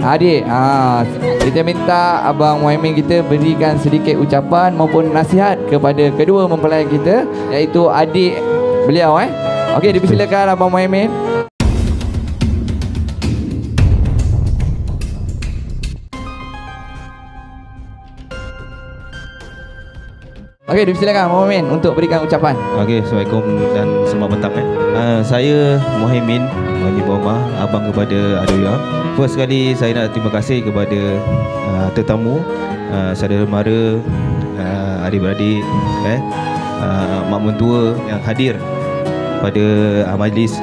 Adik. Kita minta Abang Muhaimin kita berikan sedikit ucapan maupun nasihat kepada kedua mempelai kita, iaitu adik beliau. Okey, dipersilakan Abang Muhaimin. Okey, dipersilakan Abang Muhaimin untuk berikan ucapan. Okey, Assalamualaikum dan selamat petang. Saya Muhaimin di bawah abang kepada Adoya. First sekali saya nak terima kasih kepada tetamu, saudara mara, adik-beradik, mak mentua yang hadir pada majlis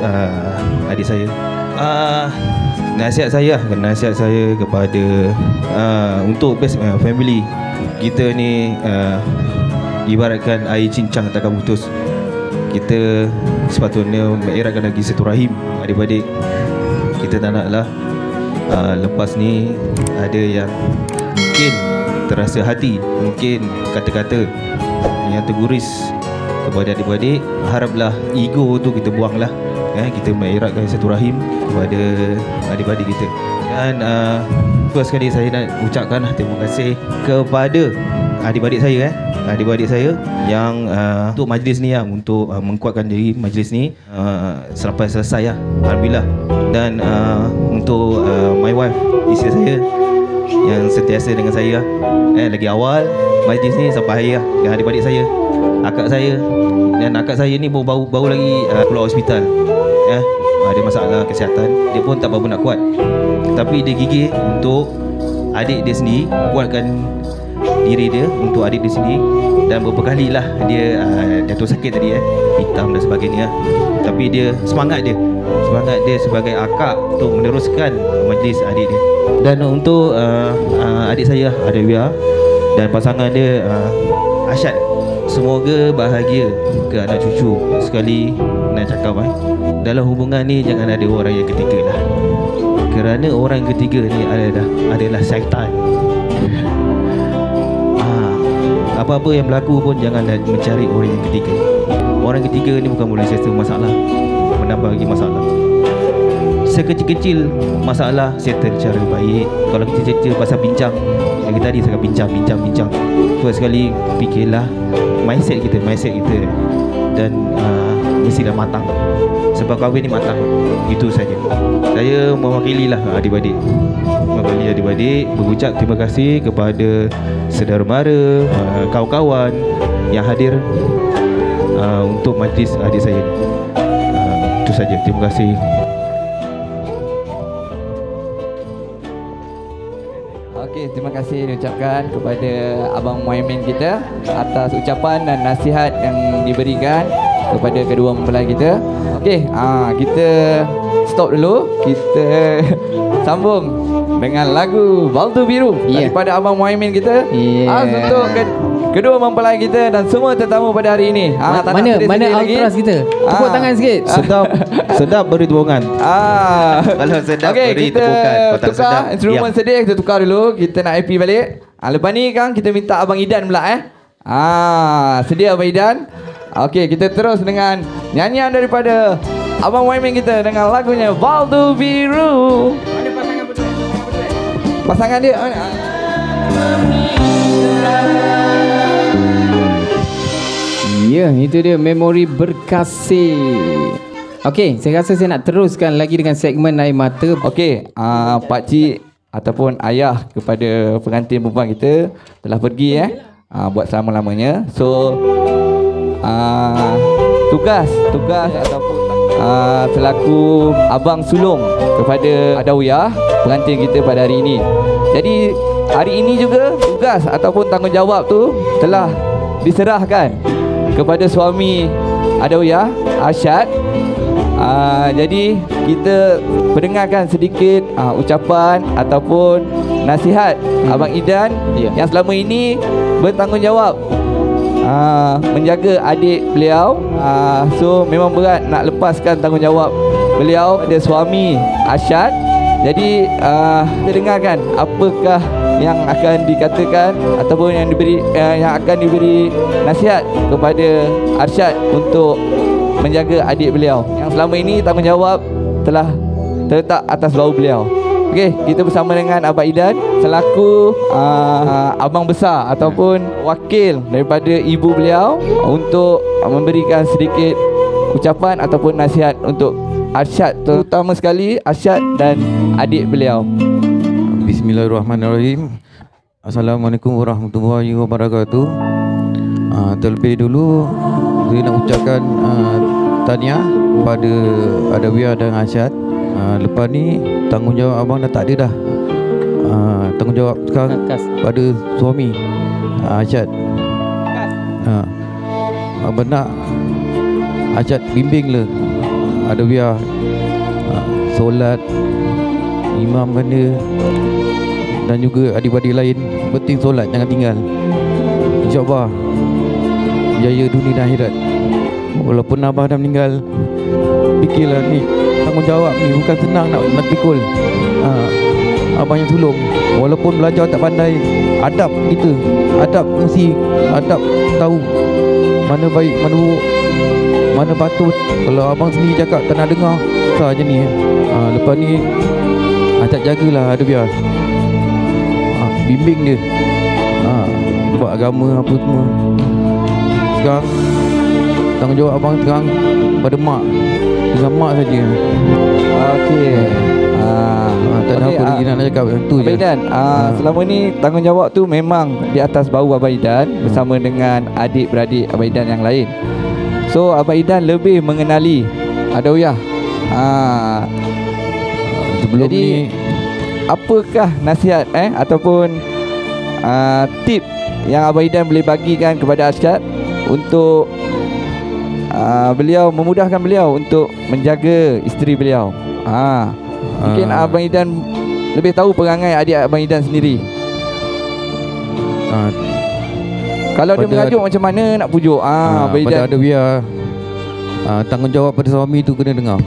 adik saya. Nasihat saya kepada untuk best family kita ni, ibaratkan air cincang takkan putus. Kita sepatutnya mengeratkan lagi silaturahim adik-adik. Kita tak naklah lepas ni ada yang mungkin terasa hati, mungkin kata-kata yang terguris kepada adik-adik. Haraplah ego tu kita buanglah, kita mengeratkan silaturahim kepada adik-adik kita. Dan first sekali saya nak ucapkan terima kasih kepada adik-adik saya yang untuk majlis ni, untuk menguatkan diri majlis ni sampai selesai alhamdulillah. Dan untuk my wife, isteri saya yang sentiasa dengan saya lagi awal majlis ni sampai akhir, dan adik-adik saya, akak saya. Dan akak saya ni baru lagi keluar hospital, ada masalah kesihatan. Dia pun tak berapa nak kuat, tapi dia gigih untuk adik dia sendiri, kuatkan diri dia untuk adik dia sendiri. Dan beberapa kali lah dia jatuh sakit tadi, hitam dan sebagainya. Tapi dia semangat dia sebagai akak untuk meneruskan majlis adik dia. Dan untuk adik saya Adelia dan pasangan dia Asyad, semoga bahagia ke anak cucu. Sekali nak cakap, dalam hubungan ni jangan ada orang yang ketiga lah, kerana orang ketiga ni adalah syaitan. Apa-apa yang berlaku pun janganlah mencari orang yang ketiga. Orang ketiga ni bukan boleh settle masalah, menambah lagi masalah. Sekecil-kecil masalah settle cara baik. Kalau kita cerita pasal bincang, lagi tadi saya bincang. First sekali fikirlah mindset kita dan mestilah matang. Sebab kahwin ni matang. Itu saja. Saya mewakililah adik-adik berucap terima kasih kepada saudara mara, kawan-kawan yang hadir untuk majlis adik saya ni. Itu saja. Terima kasih. Okey, terima kasih diucapkan kepada Abang Muhaimin kita atas ucapan dan nasihat yang diberikan kepada kedua mempelai kita. Okey, kita stop dulu. Kita sambung dengan lagu Baldu Biru daripada Abang Muhaimin kita. Untuk kedua mempelai kita dan semua tetamu pada hari ini. Mana outras kita? Tepuk tangan sikit. Sedap beri tepukan. Kalau sedap beri tepukan. Kalau tak sedap, instrumen sedih kita tukar dulu. Kita nak happy balik. Lepas ni kan kita minta Abang Idan pula. Sedia Abang Idan? Okey, kita terus dengan nyanyian daripada Abang Muhaimin kita dengan lagunya Baldu Biru. Mana pasangan berdua? Pasangan dia ya, itu dia memori berkasih. Okey, saya rasa saya nak teruskan lagi dengan segmen air mata. Okey, pakcik ataupun ayah kepada pengantin perempuan kita telah pergi buat selama-lamanya. So tugas ataupun selaku abang sulung kepada Adawiyah pengantin kita pada hari ini. Jadi hari ini juga tugas ataupun tanggungjawab tu telah diserahkan kepada suami Adawiyah, Asyad. Jadi kita pendengarkan sedikit ucapan ataupun nasihat Abang Idan yang selama ini bertanggungjawab menjaga adik beliau. So memang berat nak lepaskan tanggungjawab beliau pada suami Asyad. Jadi kita dengarkan apakah yang akan dikatakan ataupun yang akan diberi nasihat kepada Arsyad untuk menjaga adik beliau yang selama ini tanggungjawab telah terletak atas bahu beliau. Okey, kita bersama dengan Abang Idan selaku abang besar ataupun wakil daripada ibu beliau untuk memberikan sedikit ucapan ataupun nasihat untuk Arsyad, terutama sekali Arsyad dan adik beliau. Bismillahirrahmanirrahim. Assalamualaikum warahmatullahi wabarakatuh. Terlebih dulu saya nak ucapkan tahniah pada Adawiyah dan Arsyad. Lepas ni tanggungjawab abang dah tak ada dah. Tanggungjawab sekarang pada suami Arsyad. Abang nak Arsyad bimbing lah Adawiyah, solat, imamkan dia, dan juga adik-adik lain. Penting solat, jangan tinggal. InsyaAllah jaya dunia dan akhirat. Walaupun abah dah meninggal, fikirlah ni tanggungjawab ni bukan senang nak pikul. Abang yang sulung, walaupun belajar tak pandai, adab kita, adab mesti adab, tahu mana baik, mana buruk, mana patut. Kalau abang sendiri cakap tak nak dengar, saja ni. Lepas ni Arsyad jagalah Adawiyah, bimbing dia, buat agama apa semua. Sekarang tanggungjawab abang sekarang pada mak, dengan mak saja. Okey. Tak ada apa lagi nak cakap, tu je. Abang Idan, selama ni tanggungjawab tu memang di atas bahu Abang Idan bersama dengan adik-beradik Abang Idan yang lain. So Abang Idan lebih mengenali Adawiyah. Sebelum jadi, ni apakah nasihat ataupun tip yang Abang Idan boleh bagikan kepada Arsyad untuk beliau, memudahkan beliau untuk menjaga isteri beliau? Mungkin Abang Idan lebih tahu perangai adik Abang Idan sendiri. Kalau dia mengajuk macam mana nak pujuk? Abang Idan pada Adawiyah, tanggungjawab pada suami tu kena dengar.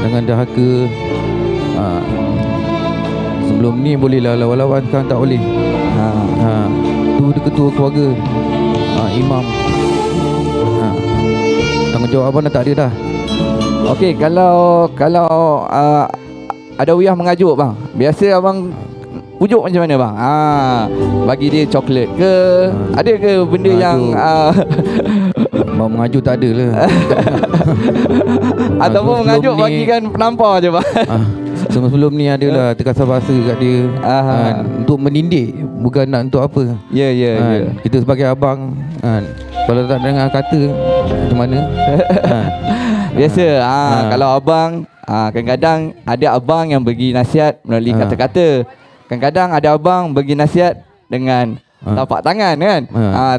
Jangan dahaka. Sebelum ni bolehlah lawan-lawan, sekarang tak boleh. Tu dia ketua keluarga, imam. Tanggungjawab abang dah tak ada dah. Okey, kalau Adawiyah mengajuk bang, biasa abang pujuk macam mana bang? Bagi dia coklat ke? Ada ke benda yang Mau mengajuk tak ada lah. ataupun mengajuk bagikan penampar je bang? Sebelum ni adalah terkasar bahasa kat dia, untuk menindik, bukan nak untuk apa. Ya. Kita sebagai abang, kalau tak dengar kata macam mana? Biasa kalau abang, kadang-kadang ada abang yang bagi nasihat melalui kata-kata. Kadang-kadang ada abang bagi nasihat dengan tapak tangan kan.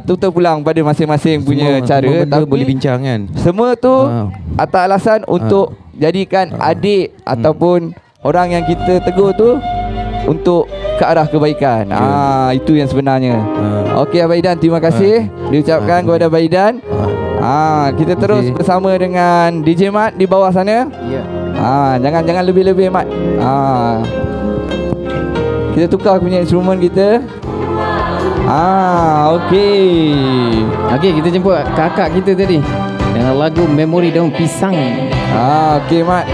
Tu terpulang pada masing-masing punya cara. Tapi boleh bincang kan. Semua tu atas alasan untuk jadikan adik ataupun orang yang kita tegur tu untuk ke arah kebaikan. Itu yang sebenarnya. Okey Abang Idan, terima kasih diucapkan kepada Abang Idan. Kita terus bersama dengan DJ Mat di bawah sana. Jangan lebih-lebih Mat. Kita tukar punya instrumen kita. Okey. Okey, kita jemput kakak kita tadi dengan lagu Memori Daun Pisang. Okey Mat.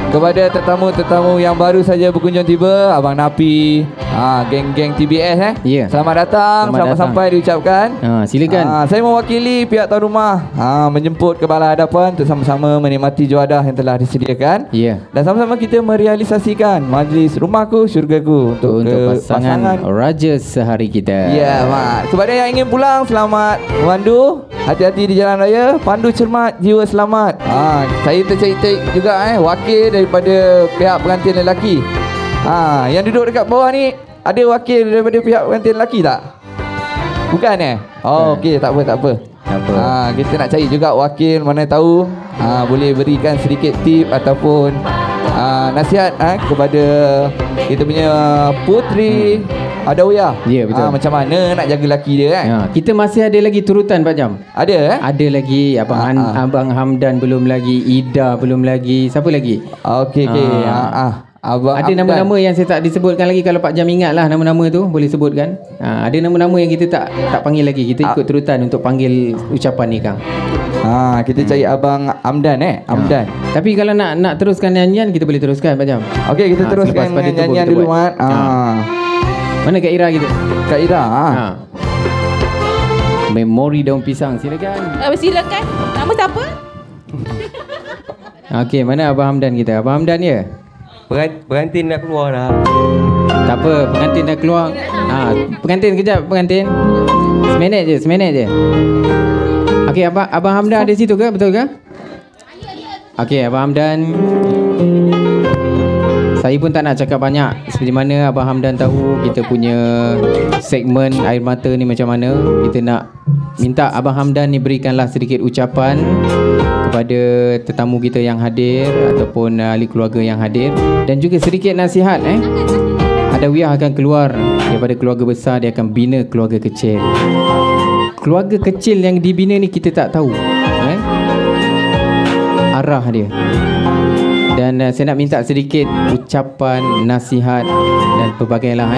Kepada tetamu-tetamu yang baru saja berkunjung tiba, Abang Napi, geng-geng TBS selamat datang, selamat sampai diucapkan. Silakan. Saya mewakili pihak tuan rumah menjemput ke balai hadapan untuk sama-sama menikmati juadah yang telah disediakan. Dan sama-sama kita merealisasikan majlis Rumahku Syurgaku untuk pasangan raja sehari kita. Mat. Kepada yang ingin pulang, selamat memandu. Hati-hati di jalan raya, pandu cermat, jiwa selamat. Saya tercari juga wakil daripada pihak pengantin lelaki. Yang duduk dekat bawah ni ada wakil daripada pihak pengantin lelaki tak? Bukan okey, tak apa. Kita nak cari juga wakil, mana tahu boleh berikan sedikit tip ataupun nasihat kepada kita punya puteri Adawiyah. Betul. Macam mana nak jaga lelaki dia kan? Kita masih ada lagi turutan Pak Jam. Ada Ada lagi Abang Hamdan belum lagi, Ida belum lagi. Siapa lagi? Okey. Abang Ada Hamdan. nama-nama yang saya tak disebutkan lagi. Kalau Pak Jam ingat lah nama-nama tu, boleh sebutkan. Ada nama-nama yang kita tak panggil lagi. Kita ikut turutan untuk panggil ucapan ni, Kang. Kita cari Abang Hamdan Hamdan. Tapi kalau nak teruskan nyanyian, kita boleh teruskan Pak Jam. Okey, kita teruskan selepas pada dengan tu nyanyian kita dulu, buat. Mat. Mana Kak Ira kita? Kak Ira. Memori daun pisang, silakan. Silakan. Nama siapa? Okey, mana Abang Hamdan kita? Abang Hamdan ya? Pengantin nak keluar dah. Tak apa, pengantin dah keluar. Pengantin kejap, pengantin. Seminit je. Okey, Abang Hamdan ada situ ke? Betul ke? Okey, Abang Hamdan. Saya pun tak nak cakap banyak. Seperti mana Abang Hamdan tahu kita punya segmen air mata ni macam mana. Kita nak minta Abang Hamdan ni berikanlah sedikit ucapan kepada tetamu kita yang hadir ataupun ahli keluarga yang hadir, dan juga sedikit nasihat. Adawiyah akan keluar daripada keluarga besar, dia akan bina keluarga kecil. Keluarga kecil yang dibina ni kita tak tahu arah dia. Dan saya nak minta sedikit ucapan, nasihat dan pelbagai lah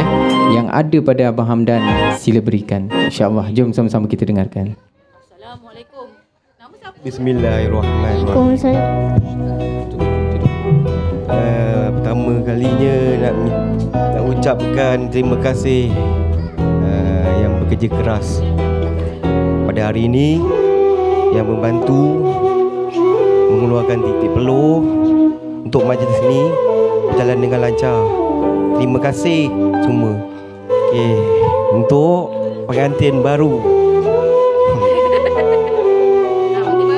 yang ada pada Abang Hamdan, sila berikan. InsyaAllah, jom sama-sama kita dengarkan. Assalamualaikum. Nama siapa? Bismillahirrahmanirrahim. Pertama kalinya nak ucapkan terima kasih yang bekerja keras pada hari ini, yang membantu mengeluarkan titik peluh untuk majlis ini berjalan dengan lancar. Terima kasih semua. Okey, untuk pengantin baru.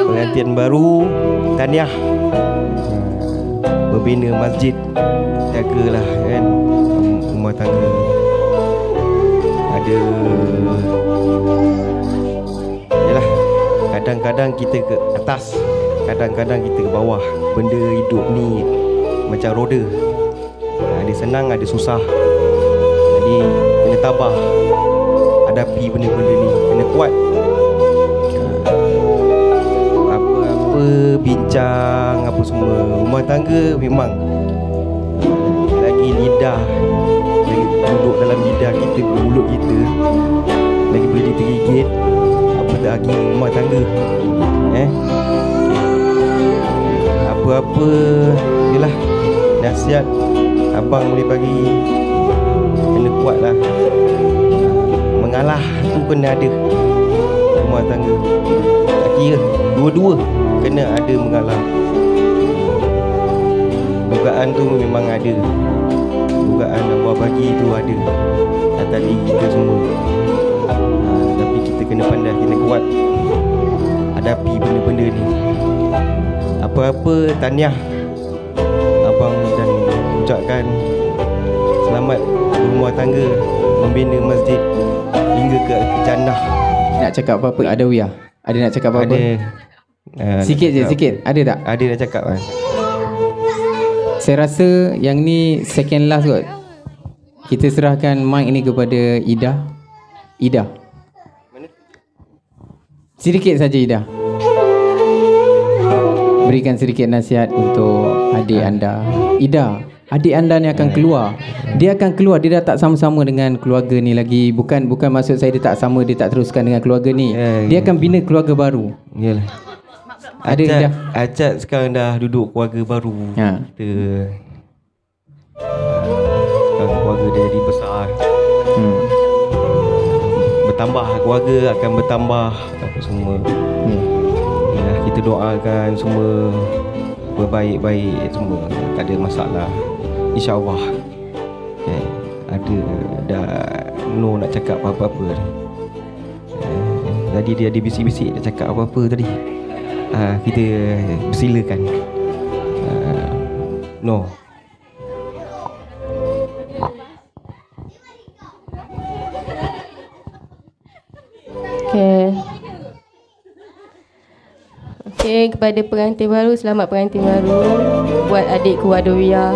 Pengantin baru, tahniah. Membina masjid, jagalah kan rumah tangga. Ada yalah, kadang-kadang kita ke atas, kadang-kadang kita ke bawah. Benda hidup ni macam roda, ada senang, ada susah. Jadi kena tabah hadapi benda-benda ni, kena kuat. Apa-apa bincang apa semua, rumah tangga memang lagi lidah, lagi duduk dalam lidah kita, mulut kita lagi boleh tergigit, apa tak lagi rumah tangga. Apa-apa yalah, nasihat abang boleh bagi, kena kuat lah. Mengalah tu kena ada rumah tangga, tak kira dua-dua kena ada mengalah. Dugaan tu memang ada, dugaan Allah bagi tu ada atas diri kita semua. Tapi kita kena pandai, kena kuat hadapi benda-benda ni. Apa-apa tahniah abang, dan ucapkan selamat rumah tangga, membina masjid hingga ke jannah. Nak cakap apa-apa Adawiyah? Ada nak cakap apa-apa? Ada. Sikit je, sikit. Ada tak? Ada nak cakap kan? Saya rasa yang ni second last kot. Kita serahkan mic ni kepada Ida. Ida. Sedikit saja Ida. Berikan sedikit nasihat untuk adik anda. Ida, adik anda ni akan keluar. Dia akan keluar, dia dah tak sama-sama dengan keluarga ni lagi. Bukan maksud saya dia tak sama, dia tak teruskan dengan keluarga ni. Dia akan bina keluarga baru. Yalah. Ajat sekarang dah duduk keluarga baru. Kita sekarang keluarga dia jadi besar. Bertambah, keluarga akan bertambah apa semua. Ya, kita doakan semua berbaik-baik semua, tak ada masalah. InsyaAllah. Ada dah no nak cakap apa-apa ni. Tadi dia ada bisik-bisik nak cakap apa-apa tadi. Kita persilakan. No. Okey, kepada pengantin baru, selamat pengantin baru. Buat adikku Adawiyah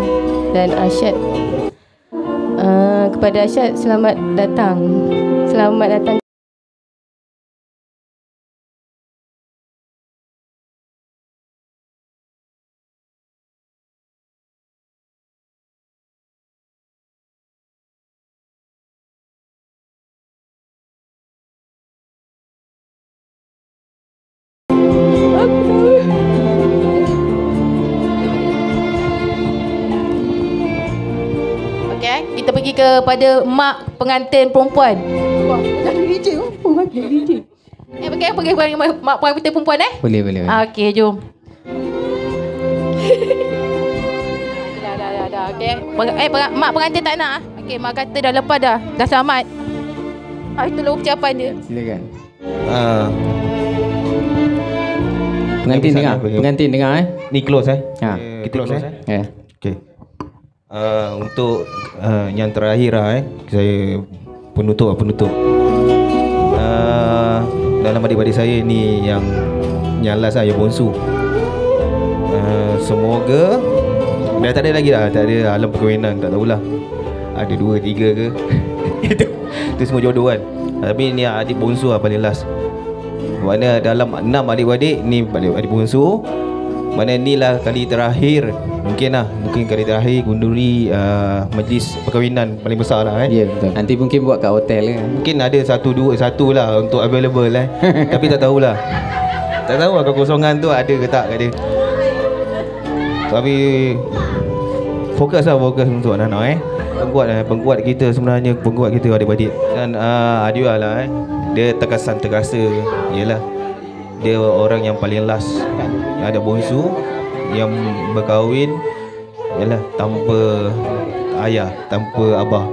dan Arsyad. Kepada Arsyad, selamat datang. Selamat datang pergi kepada mak pengantin perempuan. Wah, jadi DJ. Oh, DJ. Pergi mak pengantin perempuan Boleh. Okey, jom. Dah. Okey. Mak pengantin tak nak. Okey, mak kata dah lepas dah. Dah selamat. Itulah ucapan dia. Silakan. Pengantin dengar Ni close Ha. Kita close Ya. Okay. Untuk yang terakhir saya penutup. Dalam adik-adik saya ni yang last yang bongsu. Semoga dah tak ada lagi dah, tak ada alam perkahwinan, tak tahulah. Ada 2, 3 ke. Itu semua jodoh kan. Tapi ni adik bongsu paling last. Mana dalam 6 adik-adik ni adik bongsu. Mana ni lah kali terakhir. Mungkin kali terakhir gunduri majlis perkahwinan paling besar lah Ya, betul. Nanti mungkin buat kat hotel ke. Mungkin ada 1 lah untuk available Tapi tak tahulah. Tak tahu kekosongan tu ada ke tak kat dia. Tapi fokus untuk anak-anak Pengkuat kita sebenarnya, pengkuat kita adik-adik. Dan Adiyah lah dia terasa Yelah, dia orang yang paling last yang ada bongsu, yang berkahwin yalah tanpa ayah, tanpa abah.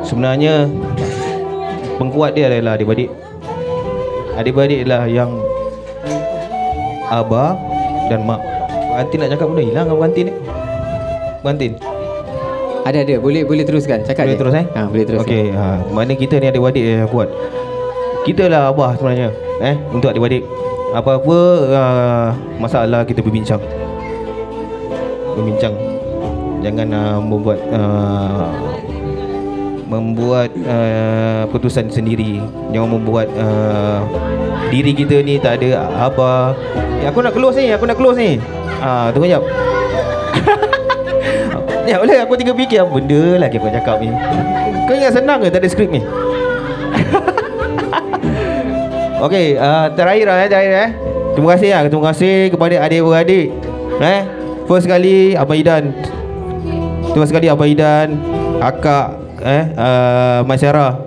Sebenarnya pengkuat dia adalah adik-adik. Adik-adik lah yang abah dan mak. Pengantin nak cakap benda hilang pengantin ni. Pengantin Ada. Boleh teruskan. Cakap boleh je. terus Boleh terus. Okey, mana kita ni adik-adik yang kuat. Kita lah abah sebenarnya. Untuk adik-adik. Apa-apa masalah kita berbincang. Jangan membuat keputusan sendiri. Jangan membuat diri kita ni tak ada abah. Aku nak close ni. Tunggu jap. Ya boleh, aku tinggal fikir apa benda lagi aku cakap ni. Kau ingat senang ke tak ada skrip ni? Okey, terakhir. Terima kasih kepada adik-beradik. First sekali Abang Idan. Terima kasih Abang Idan, Akak Masyarah,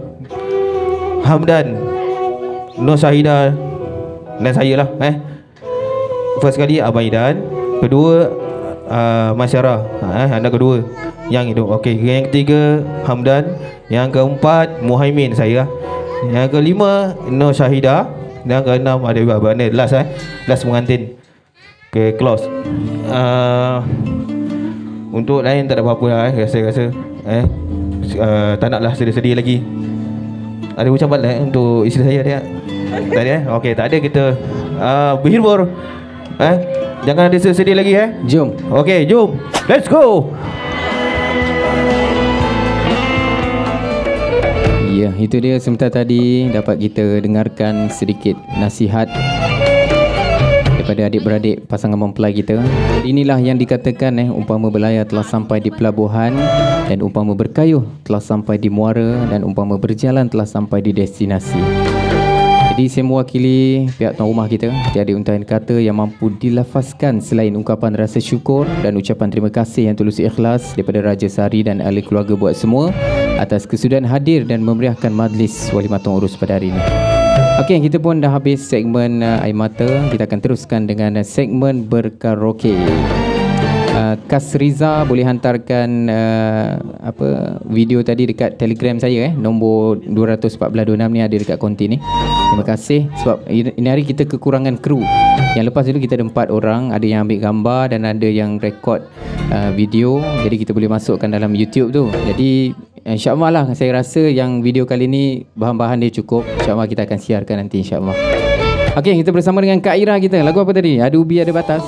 Hamdan, Nur Syahidah dan saya lah. First sekali Abang Idan. Kedua Masyarah, anak kedua yang hidup. Okey, yang ketiga Hamdan. Yang keempat Muhaimin saya. Yang kelima Nur Syahidah. Dan keenam ada Abang last last pengantin. Okay, close. Untuk lain tak ada apa-apa lah rasa tak naklah sedih-sedih lagi. Ada ucapan lah untuk isteri saya dia. Tak ada Okey, tak ada, kita berhibur. Jangan ada sedih lagi Jom. Okey, jom. Let's go. Ya, itu dia sebentar tadi dapat kita dengarkan sedikit nasihat daripada adik-beradik pasangan mempelai kita. Inilah yang dikatakan umpama belayar telah sampai di pelabuhan, dan umpama berkayuh telah sampai di muara, dan umpama berjalan telah sampai di destinasi. Jadi saya mewakili pihak tuan rumah kita, tiada untayan kata yang mampu dilafazkan selain ungkapan rasa syukur dan ucapan terima kasih yang tulus ikhlas daripada Raja Sari dan ahli keluarga buat semua atas kesudahan hadir dan memeriahkan majlis walimatul urus pada hari ini. Okey, kita pun dah habis segmen air mata. Kita akan teruskan dengan segmen berkaraoke. Kas Riza boleh hantarkan video tadi dekat Telegram saya nombor 21426 ni ada dekat konti ni. Terima kasih sebab ini hari kita kekurangan kru. Yang lepas dulu kita ada 4 orang, ada yang ambil gambar dan ada yang rekod video. Jadi kita boleh masukkan dalam YouTube tu. Jadi insya-Allah lah, saya rasa yang video kali ni bahan-bahan dia cukup. Insya-Allah kita akan siarkan nanti insya-Allah. Okey, kita bersama dengan Kak Ira kita. Lagu apa tadi? Ada ubi ada batas.